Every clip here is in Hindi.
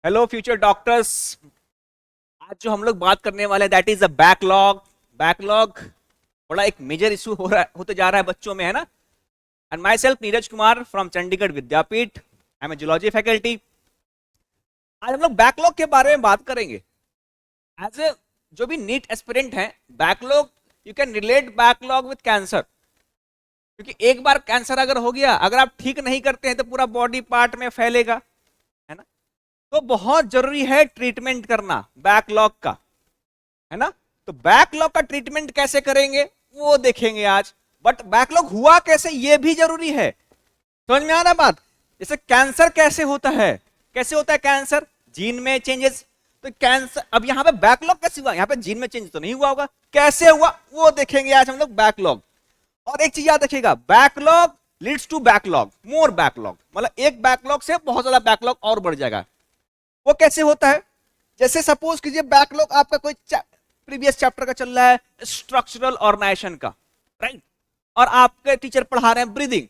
Hello future doctors. आज जो हम लोग बात करने वाले हैं that is a backlog. Backlog बड़ा एक मेजर इशू होते जा रहा है बच्चों में, है ना। And myself Neeraj Kumar from Chandigarh Vidyapeeth, I am a zoology faculty. आज हम लोग बैकलॉग के बारे में बात करेंगे। एज ए जो भी नीट एस्पिरेंट है, backlog you can relate backlog with cancer. क्योंकि एक बार कैंसर अगर हो गया, अगर आप ठीक नहीं करते हैं तो पूरा बॉडी पार्ट में फैलेगा, है ना। तो बहुत जरूरी है ट्रीटमेंट करना बैकलॉग का, है ना। तो बैकलॉग का ट्रीटमेंट कैसे करेंगे वो देखेंगे आज। बट बैकलॉग हुआ कैसे ये भी जरूरी है। समझ में आ रहा बात। जैसे कैंसर कैसे होता है, कैसे होता है कैंसर, जीन में चेंजेस। तो कैंसर अब यहाँ पे बैकलॉग कैसे हुआ, यहाँ पे जीन में चेंज तो नहीं हुआ होगा, कैसे हुआ वो देखेंगे आज हम लोग बैकलॉग। और एक चीज याद रखिएगा, backlog leads to backlog, more backlog, मतलब एक बैकलॉग से बहुत ज्यादा बैकलॉग और बढ़ जाएगा। वो कैसे होता है, जैसे सपोज कीजिए बैकलॉग आपका कोई प्रीवियस चैप्टर का चल रहा है, स्ट्रक्चरल ऑर्गेनाइजेशन का, राइट। और आपके टीचर पढ़ा रहे हैं ब्रीदिंग।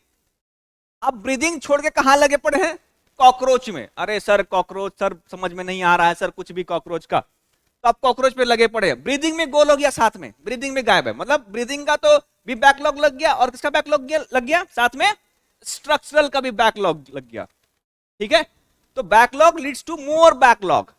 आप ब्रीदिंग छोड़ के कहां लगे पड़े हैं, कॉकरोच में। अरे सर कॉकरोच, सर समझ में नहीं आ रहा है सर कुछ भी कॉकरोच का। तो आप कॉकरोच पे लगे पड़े हैं, ब्रीदिंग में गोल हो गया, साथ में ब्रीदिंग में गायब है। मतलब ब्रीदिंग का तो भी बैकलॉग लग गया, और किसका बैकलॉग लग गया, साथ में स्ट्रक्चरल का भी बैकलॉग लग गया। ठीक है। तो backlog leads to more backlog.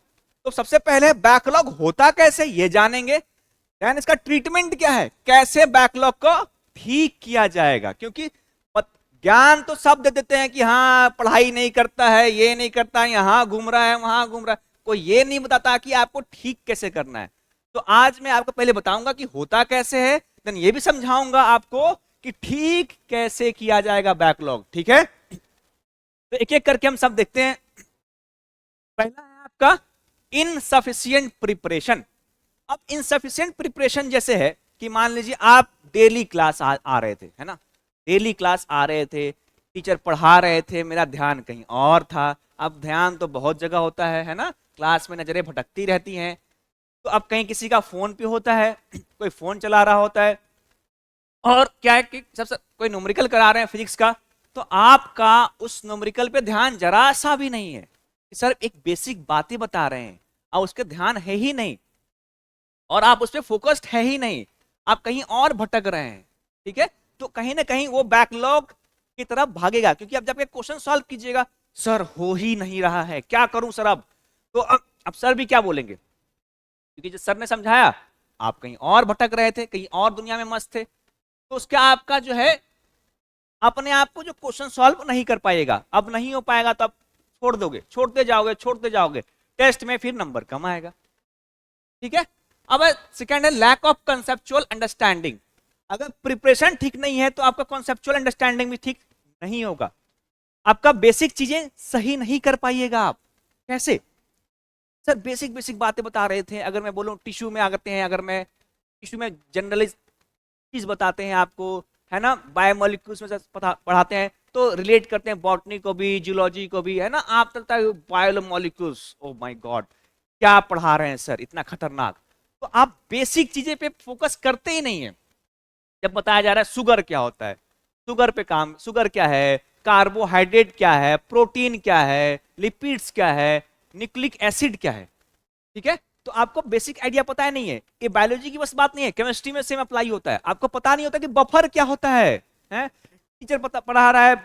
तो सबसे पहले बैकलॉग होता कैसे ये जानेंगे, देन इसका ट्रीटमेंट क्या है, कैसे बैकलॉग को ठीक किया जाएगा। क्योंकि ज्ञान तो सब दे देते हैं कि हाँ पढ़ाई नहीं करता है, ये नहीं करता है, यहां घूम रहा है वहां घूम रहा है, कोई ये नहीं बताता कि आपको ठीक कैसे करना है। तो आज मैं आपको पहले बताऊंगा कि होता कैसे है, देन ये भी समझाऊंगा आपको कि ठीक कैसे किया जाएगा बैकलॉग। ठीक है। तो एक एक करके हम सब देखते हैं। पहला है आपका इनसफिशिएंट प्रिपरेशन। अब इनसफिशिएंट प्रिपरेशन जैसे है कि मान लीजिए आप डेली क्लास आ रहे थे, है ना। डेली क्लास आ रहे थे, टीचर पढ़ा रहे थे, मेरा ध्यान कहीं और था। अब ध्यान तो बहुत जगह होता है ना, क्लास में नजरें भटकती रहती हैं। तो अब कहीं किसी का फोन पे होता है, कोई फोन चला रहा होता है, और क्या है कि सबसे कोई न्यूमेरिकल करा रहे हैं फिजिक्स का, तो आपका उस न्यूमेरिकल पे ध्यान जरा सा भी नहीं है। सर एक बेसिक बातें बता रहे हैं और उसके ध्यान है ही नहीं, और आप उस पर फोकस्ड है ही नहीं, आप कहीं और भटक रहे हैं। ठीक है। तो कहीं ना कहीं वो बैकलॉग की तरफ भागेगा। क्योंकि अब जब एक क्वेश्चन सॉल्व कीजिएगा, सर हो ही नहीं रहा है, क्या करूं सर अब। तो अब सर भी क्या बोलेंगे, क्योंकि जो सर ने समझाया आप कहीं और भटक रहे थे, कहीं और दुनिया में मस्त थे। तो उसका आपका जो है अपने आप को जो क्वेश्चन सॉल्व नहीं कर पाएगा, अब नहीं हो पाएगा तो आप छोड़ दोगे, छोड़ते जाओगे छोड़ते जाओगे, टेस्ट में फिर नंबर कम आएगा। ठीक है। अब सेकंड है लैक ऑफ कंसेप्चुअल अंडरस्टैंडिंग। अगर प्रिपरेशन ठीक नहीं है तो आपका कॉन्सेप्चुअल अंडरस्टैंडिंग भी ठीक नहीं होगा, आपका बेसिक चीजें सही नहीं कर पाइएगा आप। कैसे सर, बेसिक बेसिक बातें बता रहे थे, अगर मैं बोलूं टिश्यू में आते हैं, अगर मैं टिश्यू में जनरली चीज बताते हैं आपको, है ना, बायोमोलिक्यूल्स में से पढ़ाते हैं, तो रिलेट करते हैं बॉटनी को भी जूलॉजी को भी, है ना। आप चलता है बायोमोलिक्यूल्स, ओ माय गॉड क्या पढ़ा रहे हैं सर, इतना खतरनाक। तो आप बेसिक चीजें पे फोकस करते ही नहीं है। जब बताया जा रहा है शुगर क्या होता है, शुगर पे काम, शुगर क्या है, कार्बोहाइड्रेट क्या है, प्रोटीन क्या है, लिपिड्स क्या है, न्यूक्लिक एसिड क्या है। ठीक है। तो आपको बेसिक आइडिया पता है नहीं है। ये बायोलॉजी की बस बात नहीं है, केमिस्ट्री में सेम अप्लाई होता है। आपको पता नहीं होता कि बफर क्या होता है, हैं? टीचर पढ़ा रहा है,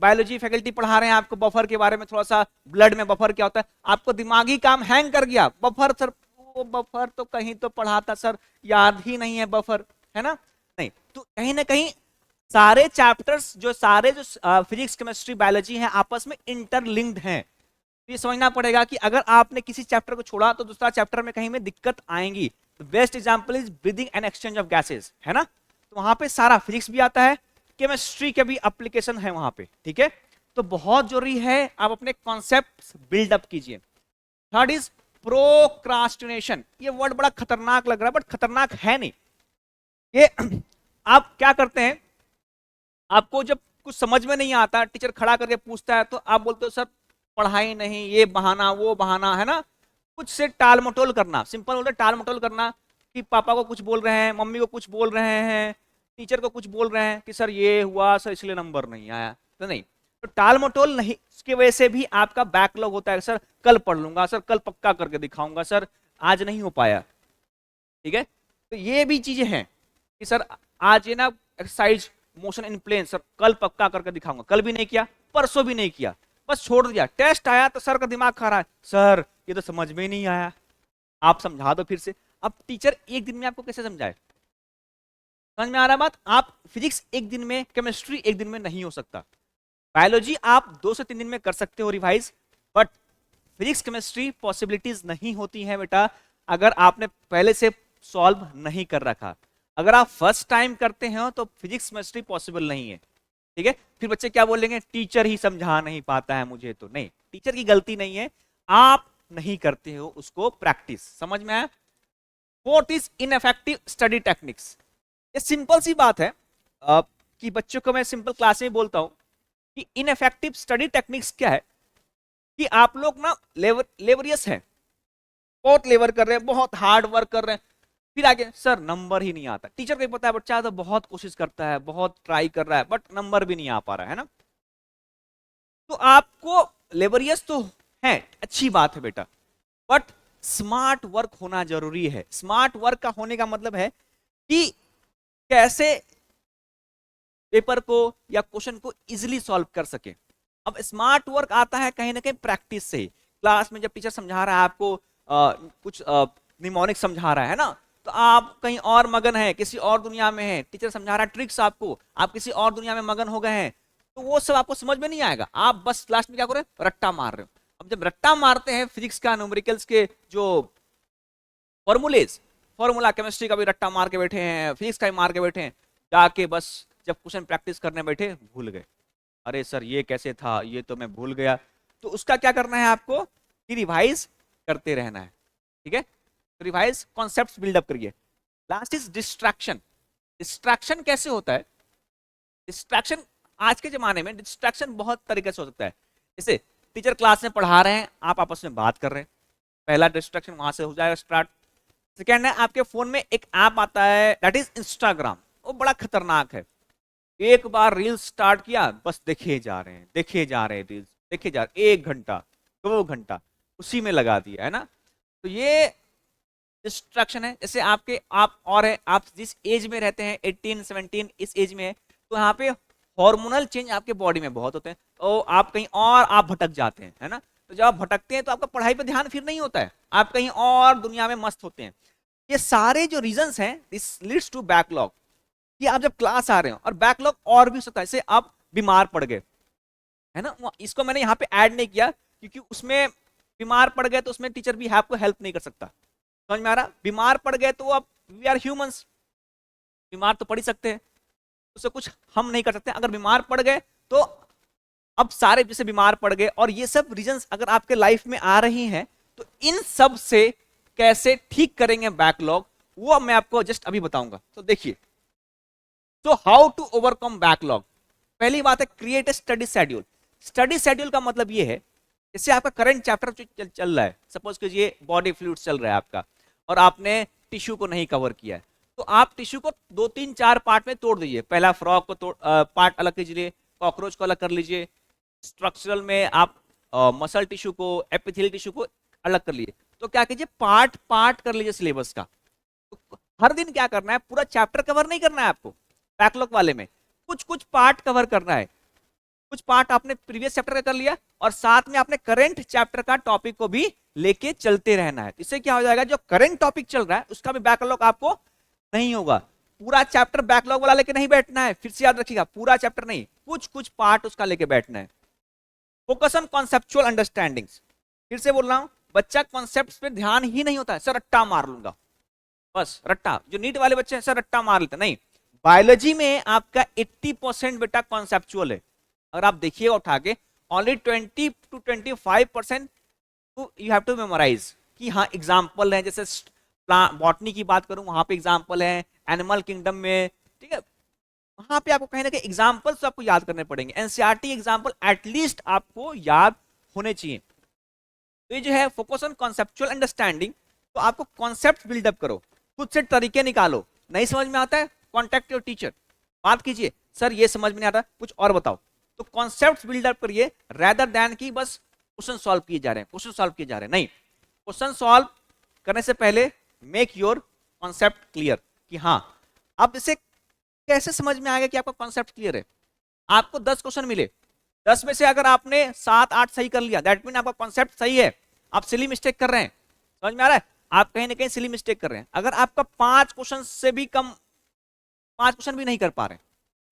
बायोलॉजी फैकल्टी पढ़ा रहे हैं आपको बफर के बारे में, थोड़ा सा ब्लड में बफर क्या होता है, आपको दिमागी काम हैंग कर गया, बफर सर, वो बफर तो कहीं तो पढ़ा था सर, याद ही नहीं है बफर, है ना। नहीं, तो कहीं ना कहीं सारे चैप्टर्स जो फिजिक्स केमिस्ट्री बायोलॉजी हैं आपस में इंटरलिंक्ड हैं। ये समझना पड़ेगा कि अगर आपने किसी चैप्टर को छोड़ा तो दूसरा चैप्टर में कहीं में दिक्कत आएंगी। Best example is breathing and exchange of gases, है ना। तो वहां पे सारा फिजिक्स भी आता है, केमिस्ट्री के भी एप्लीकेशन है वहां पे। ठीक है। तो बहुत जरूरी है आप अपने कॉन्सेप्ट बिल्डअप कीजिए। Third is procrastination. ये वर्ड बड़ा खतरनाक लग रहा है बट खतरनाक है नहीं। ये आप क्या करते हैं, आपको जब कुछ समझ में नहीं आता, टीचर खड़ा करके पूछता है, तो आप बोलते हो सर पढ़ाई नहीं, ये बहाना वो बहाना, है ना। कुछ से टाल मटोल करना, सिंपल बोलते टाल मटोल करना, कि पापा को कुछ बोल रहे हैं, मम्मी को कुछ बोल रहे हैं, टीचर को कुछ बोल रहे हैं कि सर ये हुआ सर इसलिए नंबर नहीं आया। तो नहीं, तो टाल मटोल नहीं, उसकी वजह से भी आपका बैकलॉग होता है। सर कल पढ़ लूंगा, सर कल पक्का करके दिखाऊंगा, सर आज नहीं हो पाया। ठीक है, तो ये भी चीजें हैं कि सर आज ये ना exercise motion in plane sir कल पक्का करके दिखाऊंगा, कल भी नहीं किया, परसों भी नहीं किया, बस छोड़ दिया। टेस्ट आया तो सर का दिमाग खा रहा है, सर ये तो समझ में ही नहीं आया, आप समझा दो फिर से। अब टीचर एक दिन में आपको कैसे समझाए? समझ में आ रहा है बात? आप फिजिक्स एक दिन में, केमिस्ट्री एक दिन में नहीं हो सकता। बायोलॉजी आप 2 से 3 दिन में कर सकते हो revise, but physics chemistry possibilities नहीं होती हैं बेटा अगर आपने पहले से सॉल्व नहीं कर रखा। अगर आप फर्स्ट टाइम करते हो तो फिजिक्स केमिस्ट्री पॉसिबल नहीं है। ठीक है, फिर बच्चे क्या बोलेंगे, टीचर ही समझा नहीं पाता है मुझे। तो नहीं, टीचर की गलती नहीं है, आप नहीं करते हो उसको प्रैक्टिस। समझ में आया? What is ineffective study techniques? ये सिंपल सी बात है कि बच्चों को मैं सिंपल क्लास में बोलता हूं कि इनइफेक्टिव स्टडी टेक्निक्स क्या है कि आप लोग ना लेवरियस हैं, बहुत लेबर कर रहे हैं, बहुत हार्ड वर्क कर रहे हैं, फिर आगे सर नंबर ही नहीं आता। टीचर को ही पता है बच्चा तो बहुत कोशिश करता है, बहुत ट्राई कर रहा है, बट नंबर भी नहीं आ पा रहा है ना। तो आपको लेबरियस तो है, अच्छी बात है बेटा, बट स्मार्ट वर्क होना जरूरी है। स्मार्ट वर्क का होने का मतलब है कि कैसे पेपर को या क्वेश्चन को इजीली सॉल्व कर सके। अब स्मार्ट वर्क आता है कहीं ना कहीं प्रैक्टिस से। क्लास में जब टीचर समझा रहा है आपको कुछ निमोनिक समझा रहा है ना, तो आप कहीं और मगन है, किसी और दुनिया में है, टीचर समझा रहा है ट्रिक्स आपको, आप किसी और दुनिया में मगन हो गए हैं, तो वो सब आपको समझ में नहीं आएगा। आप बस लास्ट में क्या कर रहे हो, रट्टा मार रहे हो। अब जब रट्टा मारते हैं फिजिक्स का, न्यूमेरिकल्स के जो फॉर्मूला, केमिस्ट्री का भी रट्टा मार के बैठे हैं, फिजिक्स का भी मार के बैठे हैं, जाके बस जब क्वेश्चन प्रैक्टिस करने बैठे भूल गए, अरे सर ये कैसे था, ये तो मैं भूल गया। तो उसका क्या करना है आपको कि रिवाइज करते रहना है। ठीक है, तो रिवाइज कॉन्सेप्ट्स बिल्डअप करिए। Last is distraction. डिस्ट्रैक्शन कैसे होता है? डिस्ट्रैक्शन आज के जमाने में डिस्ट्रैक्शन बहुत तरीके से हो सकता है। जैसे टीचर क्लास में पढ़ा रहे हैं, आप आपस में बात कर रहे हैं, पहला डिस्ट्रैक्शन वहां से हो जाएगा स्टार्ट। सेकेंड है आपके फोन में एक ऐप आता है दैट इज इंस्टाग्राम, वो बड़ा खतरनाक है। एक बार रील्स स्टार्ट किया, बस देखे जा रहे हैं, देखे जा रहे हैं रील्स, देखे जा रहे, 1 घंटा 2 घंटा उसी में लगा दिया है ना। तो ये डिस्ट्रैक्शन है। जैसे आपके आप और है, आप जिस एज में रहते हैं 18-17 इस एज में है, तो यहाँ पे हार्मोनल चेंज आपके बॉडी में बहुत होते हैं, तो आप कहीं और आप भटक जाते हैं, है ना। तो जब आप भटकते हैं तो आपका पढ़ाई पे ध्यान फिर नहीं होता है, आप कहीं और दुनिया में मस्त होते हैं। ये सारे जो रीजंस हैं दिस लीड्स टू बैकलॉग, कि आप जब क्लास आ रहे हो, और बैकलॉग और भी सकता है, जैसे आप बीमार पड़ गए, है ना। इसको मैंने यहाँ पे ऐड नहीं किया क्योंकि उसमें बीमार पड़ गए तो उसमें टीचर भी आपको हेल्प नहीं कर सकता। समझ में आ रहा? बीमार पड़ गए तो अब वी आर ह्यूमंस, बीमार तो पड़ ही सकते हैं, उससे कुछ हम नहीं कर सकते। अगर बीमार पड़ गए तो अब सारे जैसे बीमार पड़ गए, और ये सब रीजंस अगर आपके लाइफ में आ रही हैं, तो इन सब से कैसे ठीक करेंगे बैकलॉग, वो मैं आपको जस्ट अभी बताऊंगा। तो देखिए, तो हाउ टू ओवरकम बैकलॉग। पहली बात है create a study schedule. Study schedule का मतलब ये है, जैसे आपका करंट चैप्टर चल रहा है, सपोज कीजिए बॉडी फ्लूइड्स चल रहा है आपका, और आपने टिश्यू को नहीं कवर किया है, तो आप टिश्यू को 2-3-4 पार्ट में तोड़ दीजिए। पहला फ्रॉग को पार्ट अलग कीजिए, कॉकरोच को अलग कर लीजिए, स्ट्रक्चरल में आप मसल टिश्यू को, एपिथेलियल टिश्यू को अलग कर लीजिए। तो क्या कीजिए, पार्ट पार्ट कर लीजिए सिलेबस का। तो हर दिन क्या करना है, पूरा चैप्टर कवर नहीं करना है आपको, बैकलॉग वाले में कुछ कुछ पार्ट कवर करना है। कुछ पार्ट आपने प्रीवियस चैप्टर का कर लिया, और साथ में आपने करंट चैप्टर का टॉपिक को भी लेके चलते रहना है। इससे क्या हो जाएगा, जो करंट टॉपिक चल रहा है उसका भी बैकलॉग आपको नहीं होगा। पूरा चैप्टर बैकलॉग वाला लेके नहीं बैठना है, फिर से याद रखिएगा, पूरा चैप्टर नहीं, कुछ कुछ पार्ट उसका लेके बैठना है। Focus on conceptual understandings. फिर से बोल रहा हूं, बच्चा कॉन्सेप्ट्स पे ध्यान ही नहीं होता है, सर रट्टा मार लूंगा, बस रट्टा। जो नीट वाले बच्चे हैं सर रट्टा मार लेते नहीं। बायोलॉजी में आपका 80% बेटा कॉन्सेप्चुअल है। अगर आप देखिएगा उठा के, only 20-25% you have to memorise, कि हाँ एग्जाम्पल है। जैसे बॉटनी की बात करूं, वहां पे एग्जाम्पल है, एनिमल किंगडम में, ठीक है, वहां पे आपको कहीं ना कहीं एग्जाम्पल्स आपको याद करने पड़ेंगे। एनसीईआरटी एग्जाम्पल एटलीस्ट आपको याद होने चाहिए। तो ये जो है फोकस ऑन कॉन्सेप्चुअल अंडरस्टैंडिंग, तो आपको कॉन्सेप्ट बिल्डअप करो, खुद से तरीके निकालो। नहीं समझ में आता है, कॉन्टेक्ट योर टीचर, बात कीजिए, सर ये समझ में नहीं आता, कुछ और बताओ, तो कॉन्सेप्ट बिल्डअप करिए रेदर देन कि बस क्वेश्चन सॉल्व किए जा रहे हैं, क्वेश्चन सॉल्व किए जा रहे हैं। नहीं, क्वेश्चन सॉल्व करने से पहले मेक योर कॉन्सेप्ट क्लियर कि हाँ, अब इसे कैसे समझ में आएगा कि आपका कॉन्सेप्ट क्लियर है। आपको 10 क्वेश्चन मिले, 10 में से अगर आपने 7-8 सही कर लिया, दैट मीन आपका कॉन्सेप्ट सही है। आप सिली मिस्टेक कर रहे हैं, समझ में आ रहा है, आप कहीं ना कहीं सिली मिस्टेक कर रहे हैं। अगर आपका 5 क्वेश्चन से भी कम, 5 क्वेश्चन भी नहीं कर पा रहे हैं,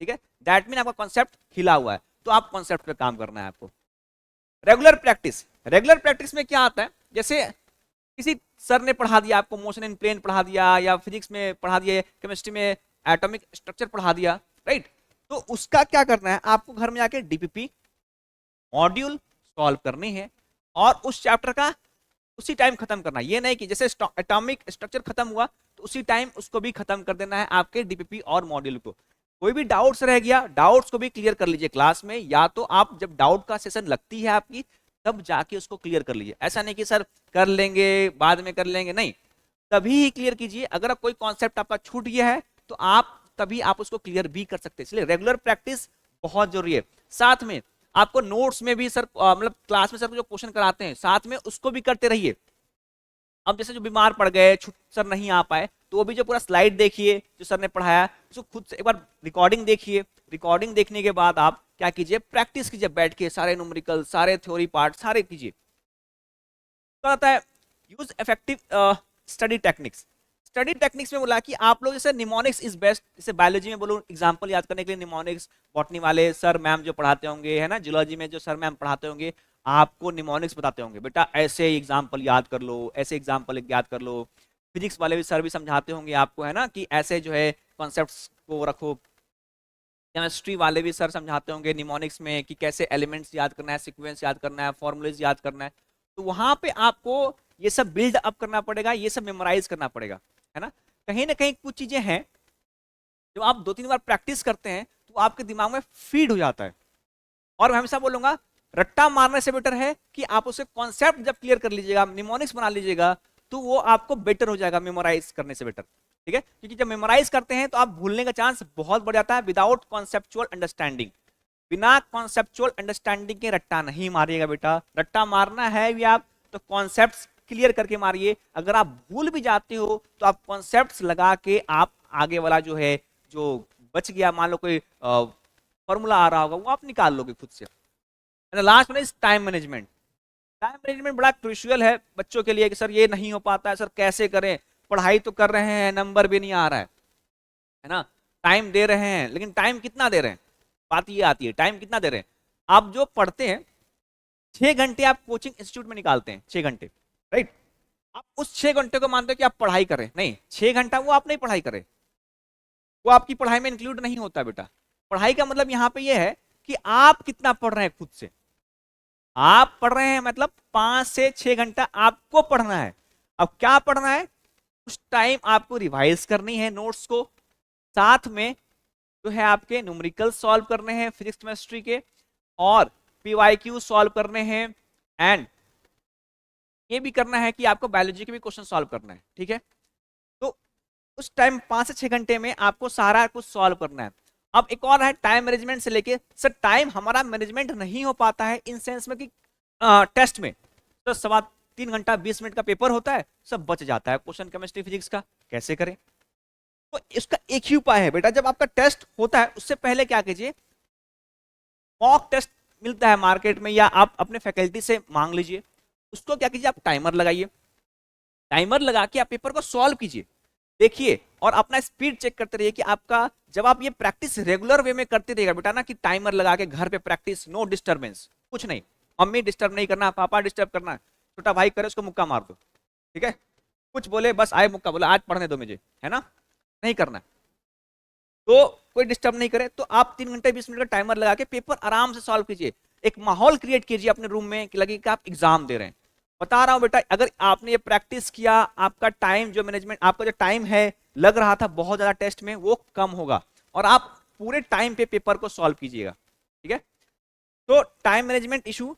ठीक है, दैट मीन आपका कॉन्सेप्ट खिला हुआ है, तो आप कॉन्सेप्ट पे काम करना है आपको। रेगुलर प्रैक्टिस, रेगुलर प्रैक्टिस में क्या आता है, जैसे किसी सर ने पढ़ा दिया आपको, मोशन इन प्लेन पढ़ा दिया, या फिजिक्स में पढ़ा दिया, केमिस्ट्री में एटॉमिक स्ट्रक्चर पढ़ा दिया, राइट, तो उसका क्या करना है, आपको घर में जाके डीपीपी मॉड्यूल सॉल्व करनी है और उस चैप्टर का उसी टाइम खत्म करना है। ये नहीं कि जैसे एटॉमिक स्ट्रक्चर खत्म हुआ तो उसी टाइम उसको भी खत्म कर देना है आपके डीपीपी और मॉड्यूल को। कोई भी डाउट्स रह गया, डाउट्स को भी क्लियर कर लीजिए क्लास में, या तो आप जब डाउट का सेशन लगती है आपकी तब जाके उसको क्लियर कर लीजिए। ऐसा नहीं कि सर कर लेंगे बाद में कर लेंगे, नहीं, तभी ही क्लियर कीजिए। अगर कोई कॉन्सेप्ट आपका छूट गया है तो आप तभी आप उसको क्लियर भी कर सकते हैं। इसलिए रेगुलर प्रैक्टिस बहुत जरूरी है। साथ में आपको नोट्स में भी सर मतलब क्लास में सर जो क्वेश्चन कराते हैं साथ में उसको भी करते रहिए। अब जैसे जो बीमार पड़ गए, सर नहीं आ पाए, तो वो भी जो पूरा स्लाइड देखिए जो सर ने पढ़ाया, उसको खुद से एक बार रिकॉर्डिंग देखिए। रिकॉर्डिंग देखने के बाद आप क्या कीजिए, प्रैक्टिस कीजिए बैठ के, सारे न्यूमेरिकल, सारे थ्योरी पार्ट सारे कीजिए। तो आता है use effective study techniques. Study techniques में बोला कि आप लोग जैसे निमोनिक्स इज बेस्ट, जैसे बायोलॉजी में बोलूं एग्जांपल याद करने के लिए निमोनिक्स, बॉटनी वाले सर मैम जो पढ़ाते होंगे, है ना, जियोलॉजी में जो सर मैम पढ़ाते होंगे आपको निमोनिक्स बताते होंगे, बेटा ऐसे एग्जाम्पल याद कर लो, ऐसे एग्जाम्पल याद कर लो। फिजिक्स वाले भी सर भी समझाते होंगे आपको, है ना, कि ऐसे जो है कॉन्सेप्ट्स को रखो। केमिस्ट्री वाले भी सर समझाते होंगे निमोनिक्स में कि कैसे एलिमेंट्स याद करना है, सीक्वेंस याद करना है, फॉर्मूलेज याद करना है। तो वहां पे आपको ये सब बिल्ड अप करना पड़ेगा, ये सब मेमोराइज करना पड़ेगा, है ना। कहीं ना कहीं कुछ चीजें हैं जो आप 2-3 बार प्रैक्टिस करते हैं तो आपके दिमाग में फीड हो जाता है। और मैं हमेशा बोलूंगा रट्टा मारने से बेटर है कि आप उसे कॉन्सेप्ट जब क्लियर कर लीजिएगा, निमोनिक्स बना लीजिएगा, तो वो आपको बेटर हो जाएगा मेमोराइज करने से बेटर, ठीक है। क्योंकि जब मेमोराइज करते हैं तो आप भूलने का चांस बहुत बढ़ जाता है। विदाउट कॉन्सेप्चुअल अंडरस्टैंडिंग, बिना कॉन्सेप्चुअल अंडरस्टैंडिंग के रट्टा नहीं मारिएगा बेटा। रट्टा मारना है भी आप तो कॉन्सेप्ट्स क्लियर करके मारिए। अगर आप भूल भी जाते हो तो आप कॉन्सेप्ट्स लगा के आप आगे वाला जो है, जो बच गया, मान लो कोई फॉर्मूला आ रहा होगा, वो आप निकाल लोगे खुद से। लास्ट में टाइम मैनेजमेंट। टाइम मैनेजमेंट बड़ा क्रूशियल है बच्चों के लिए कि सर ये नहीं हो पाता है, सर कैसे करें, पढ़ाई तो कर रहे हैं, नंबर भी नहीं आ रहा है ना, टाइम दे रहे हैं लेकिन टाइम कितना दे रहे हैं, बात ये आती है टाइम कितना दे रहे हैं। आप जो पढ़ते हैं 6 घंटे आप कोचिंग इंस्टीट्यूट में निकालते हैं, 6 घंटे, राइट, आप उस 6 घंटे को मानते हो कि आप पढ़ाई करें, नहीं, 6 घंटा वो आप नहीं पढ़ाई करें, वो आपकी पढ़ाई में इंक्लूड नहीं होता बेटा। पढ़ाई का मतलब यहाँ पे ये है कि आप कितना पढ़ रहे हैं खुद से। आप पढ़ रहे हैं मतलब 5 से 6 घंटा आपको पढ़ना है। अब क्या पढ़ना है, उस टाइम आपको रिवाइज करनी है नोट्स को, साथ में जो है आपके न्यूमेरिकल सॉल्व करने हैं फिजिक्स केमिस्ट्री के, और पीवाईक्यू सॉल्व करने हैं, एंड ये भी करना है कि आपको बायोलॉजी के भी क्वेश्चन सॉल्व करना है, ठीक है। तो उस टाइम 5 से 6 घंटे में आपको सारा कुछ सॉल्व करना है। अब एक और है टाइम मैनेजमेंट से लेके, सर टाइम हमारा मैनेजमेंट नहीं हो पाता है इन सेंस में कि टेस्ट में तो 3.25 घंटा 20 मिनट का पेपर होता है, सब बच जाता है क्वेश्चन केमिस्ट्री फिजिक्स का, कैसे करें। तो इसका एक ही उपाय है बेटा, जब आपका टेस्ट होता है उससे पहले क्या कीजिए, मॉक टेस्ट मिलता है मार्केट में या आप अपने फैकल्टी से मांग लीजिए, उसको क्या कीजिए, आप टाइमर लगाइए, टाइमर लगा के आप पेपर को सॉल्व कीजिए, देखिए, और अपना स्पीड चेक करते रहिए कि आपका, जब आप ये प्रैक्टिस रेगुलर वे में करते रहिएगा बेटा ना, कि टाइमर लगा के घर पे प्रैक्टिस, नो डिस्टरबेंस, कुछ नहीं, मम्मी डिस्टर्ब नहीं करना, पापा डिस्टर्ब करना, छोटा भाई करे उसको मुक्का मार दो, ठीक है, कुछ बोले बस आए मुक्का बोला आज पढ़ने दो मुझे, है ना, नहीं करना। तो कोई डिस्टर्ब नहीं करे, तो आप 3 घंटे 20 मिनट का टाइमर लगा के पेपर आराम से सॉल्व कीजिए। एक माहौल क्रिएट कीजिए अपने रूम में कि लगे कि आप एग्जाम दे रहे हैं। बता रहा हूं बेटा, अगर आपने ये प्रैक्टिस किया, आपका टाइम जो मैनेजमेंट, आपका जो टाइम है लग रहा था बहुत ज्यादा टेस्ट में, वो कम होगा और आप पूरे टाइम पे पेपर को सॉल्व कीजिएगा, ठीक है। तो टाइम मैनेजमेंट इशू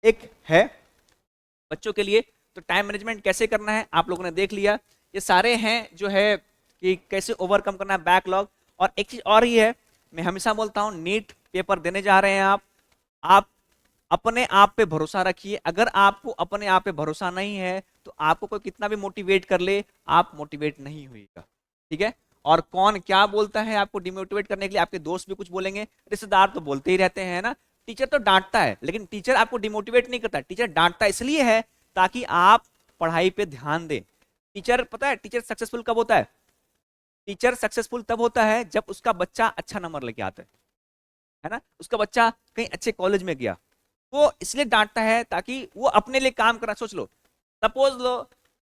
एक है बच्चों के लिए। तो टाइम मैनेजमेंट कैसे करना है आप लोगों ने देख लिया, ये सारे हैं जो है कि कैसे ओवरकम करना है बैकलॉग। और एक चीज और ही है, मैं हमेशा बोलता हूँ नीट पेपर देने जा रहे हैं आप अपने आप पे भरोसा रखिए। अगर आपको अपने आप पे भरोसा नहीं है तो आपको कोई कितना भी मोटिवेट कर ले, आप मोटिवेट नहीं होइएगा, ठीक है। और कौन क्या बोलता है आपको डिमोटिवेट करने के लिए? आपके दोस्त भी कुछ बोलेंगे, रिश्तेदार तो बोलते ही रहते हैं ना, टीचर तो डांटता है, लेकिन टीचर आपको डिमोटिवेट नहीं करता। टीचर डांटता इसलिए है ताकि आप पढ़ाई पे ध्यान दें। टीचर, पता है टीचर सक्सेसफुल कब होता है? टीचर सक्सेसफुल तब होता है जब उसका बच्चा अच्छा नंबर लेके आता है ना, उसका बच्चा कहीं अच्छे कॉलेज में गया, वो इसलिए डांटता है ताकि वो अपने लिए काम करा। सोच लो,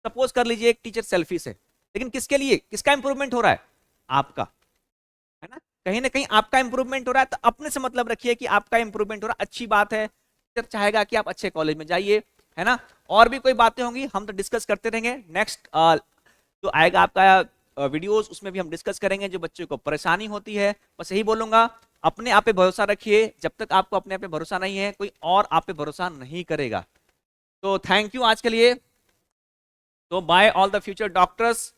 सपोज कर लीजिए एक टीचर सेल्फिश है, लेकिन किसके लिए, किसका इंप्रूवमेंट हो रहा है? आपका, है ना कहीं आपका इंप्रूवमेंट हो रहा है। तो अपने से मतलब रखिए कि आपका इंप्रूवमेंट हो रहा है, अच्छी बात है। टीचर चाहेगा कि आप अच्छे कॉलेज में जाइए, है ना। और भी कोई बातें होंगी हम तो डिस्कस करते रहेंगे। नेक्स्ट जो आएगा आपका वीडियोस, उसमें भी हम डिस्कस करेंगे जो बच्चों को परेशानी होती है। बस यही बोलूंगा, अपने आप पे भरोसा रखिए। जब तक आपको अपने आप पे भरोसा नहीं है, कोई और आप पे भरोसा नहीं करेगा। तो थैंक यू आज के लिए। तो bye all the future doctors.